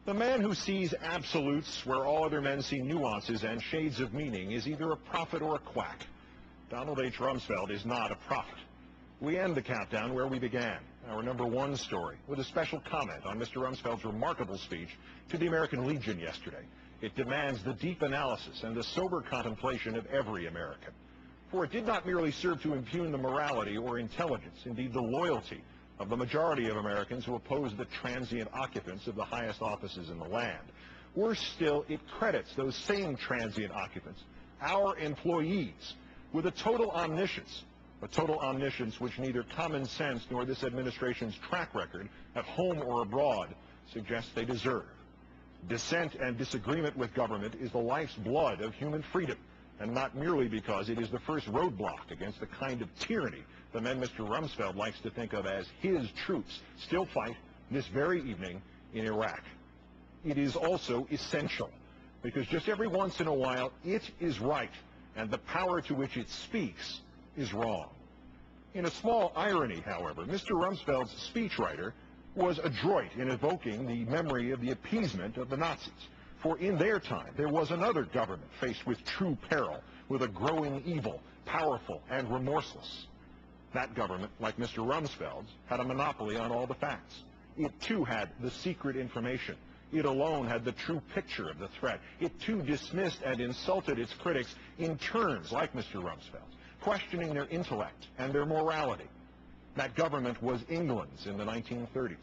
The man who sees absolutes where all other men see nuances and shades of meaning is either a prophet or a quack. Donald H. Rumsfeld is not a prophet. We end the countdown where we began, our number one story, with a special comment on Mr. Rumsfeld's remarkable speech to the American Legion yesterday. It demands the deep analysis and the sober contemplation of every American. For it did not merely serve to impugn the morality or intelligence, indeed the loyalty, of the majority of Americans who oppose the transient occupants of the highest offices in the land. Worse still, it credits those same transient occupants, our employees, with a total omniscience which neither common sense nor this administration's track record, at home or abroad, suggests they deserve. Dissent and disagreement with government is the life's blood of human freedom, and not merely because it is the first roadblock against the kind of tyranny the men Mr. Rumsfeld likes to think of as his troops still fight this very evening in Iraq. It is also essential, because just every once in a while it is right, and the power to which it speaks is wrong. In a small irony, however, Mr. Rumsfeld's speechwriter was adroit in evoking the memory of the appeasement of the Nazis. For in their time, there was another government faced with true peril, with a growing evil, powerful and remorseless. That government, like Mr. Rumsfeld's, had a monopoly on all the facts. It too had the secret information. It alone had the true picture of the threat. It too dismissed and insulted its critics in terms like Mr. Rumsfeld's, questioning their intellect and their morality. That government was England's in the 1930s.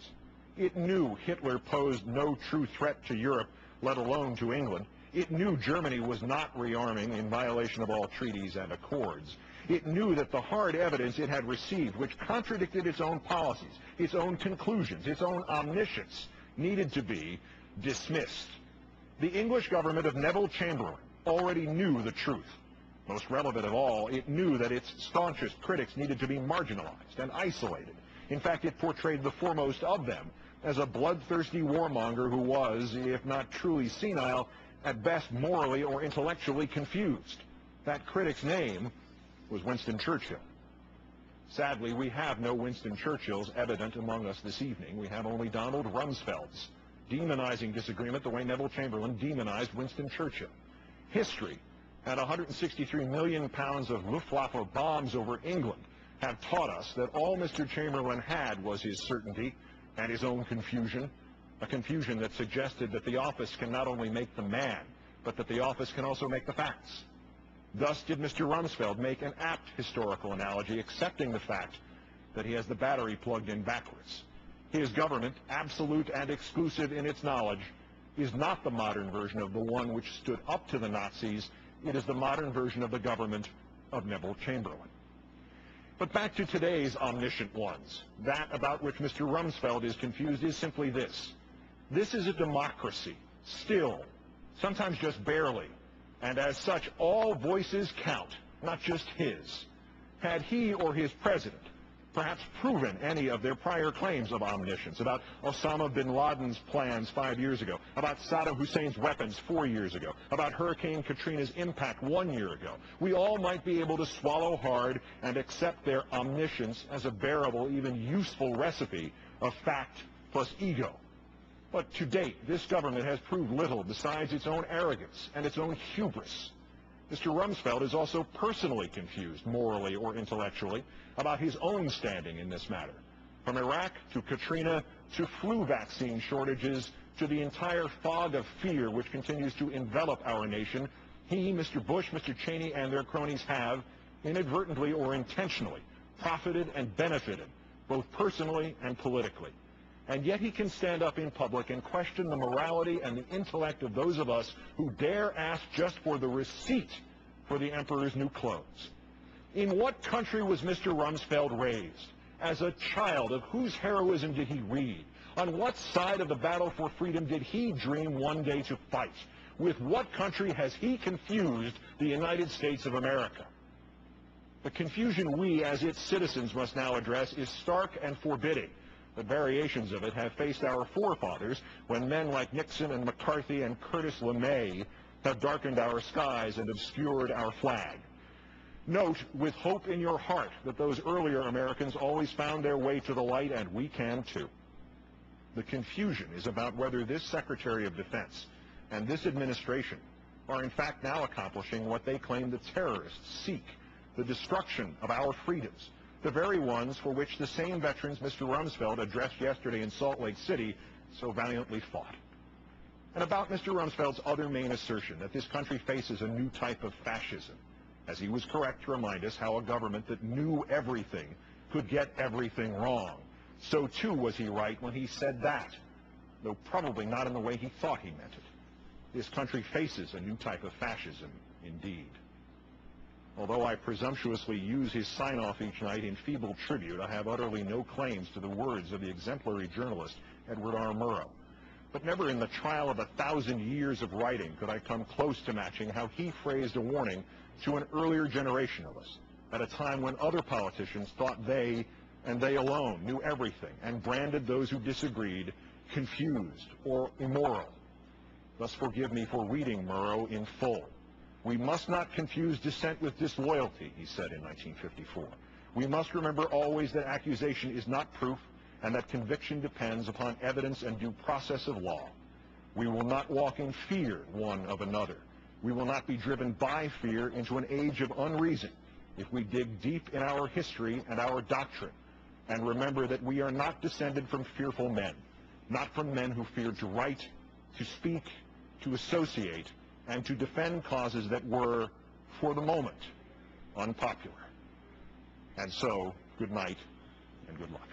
It knew Hitler posed no true threat to Europe, let alone to England. It knew Germany was not rearming in violation of all treaties and accords. It knew that the hard evidence it had received, which contradicted its own policies, its own conclusions, its own omniscience, needed to be dismissed. The English government of Neville Chamberlain already knew the truth. Most relevant of all, it knew that its staunchest critics needed to be marginalized and isolated. In fact, it portrayed the foremost of them as a bloodthirsty warmonger who was, if not truly senile, at best morally or intellectually confused. That critic's name was Winston Churchill. Sadly, we have no Winston Churchills evident among us this evening. We have only Donald Rumsfelds, demonizing disagreement the way Neville Chamberlain demonized Winston Churchill. History and 163 million pounds of Luftwaffe bombs over England have taught us that all Mr. Chamberlain had was his certainty and his own confusion, a confusion that suggested that the office can not only make the man, but that the office can also make the facts. Thus did Mr. Rumsfeld make an apt historical analogy, accepting the fact that he has the battery plugged in backwards. His government, absolute and exclusive in its knowledge, is not the modern version of the one which stood up to the Nazis. It is the modern version of the government of Neville Chamberlain. But back to today's omniscient ones. That about which Mr. Rumsfeld is confused is simply this. This is a democracy, still, sometimes just barely, and as such all voices count, not just his. Had he or his president perhaps proven any of their prior claims of omniscience about Osama bin Laden's plans 5 years ago, about Saddam Hussein's weapons 4 years ago, about Hurricane Katrina's impact 1 year ago, we all might be able to swallow hard and accept their omniscience as a bearable, even useful recipe of fact plus ego. But to date, this government has proved little besides its own arrogance and its own hubris. Mr. Rumsfeld is also personally confused, morally or intellectually, about his own standing in this matter. From Iraq to Katrina to flu vaccine shortages to the entire fog of fear which continues to envelop our nation, he, Mr. Bush, Mr. Cheney, and their cronies have, inadvertently or intentionally, profited and benefited, both personally and politically. And yet he can stand up in public and question the morality and the intellect of those of us who dare ask just for the receipt for the emperor's new clothes. In what country was Mr. Rumsfeld raised? As a child, of whose heroism did he read? On what side of the battle for freedom did he dream one day to fight? With what country has he confused the United States of America? The confusion we as its citizens must now address is stark and forbidding. The variations of it have faced our forefathers when men like Nixon and McCarthy and Curtis LeMay have darkened our skies and obscured our flag. Note with hope in your heart that those earlier Americans always found their way to the light, and we can too. The confusion is about whether this Secretary of Defense and this administration are in fact now accomplishing what they claim the terrorists seek, the destruction of our freedoms, the very ones for which the same veterans Mr. Rumsfeld addressed yesterday in Salt Lake City so valiantly fought. And about Mr. Rumsfeld's other main assertion that this country faces a new type of fascism, as he was correct to remind us how a government that knew everything could get everything wrong. So too was he right when he said that, though probably not in the way he thought he meant it. This country faces a new type of fascism indeed. Although I presumptuously use his sign-off each night in feeble tribute, I have utterly no claims to the words of the exemplary journalist Edward R. Murrow. But never in the trial of 1,000 years of writing could I come close to matching how he phrased a warning to an earlier generation of us, at a time when other politicians thought they, and they alone, knew everything, and branded those who disagreed confused or immoral. Thus forgive me for reading Murrow in full. We must not confuse dissent with disloyalty, he said in 1954. We must remember always that accusation is not proof, and that conviction depends upon evidence and due process of law. We will not walk in fear one of another. We will not be driven by fear into an age of unreason if we dig deep in our history and our doctrine and remember that we are not descended from fearful men, not from men who feared to write, to speak, to associate, and to defend causes that were, for the moment, unpopular. And so, good night and good luck.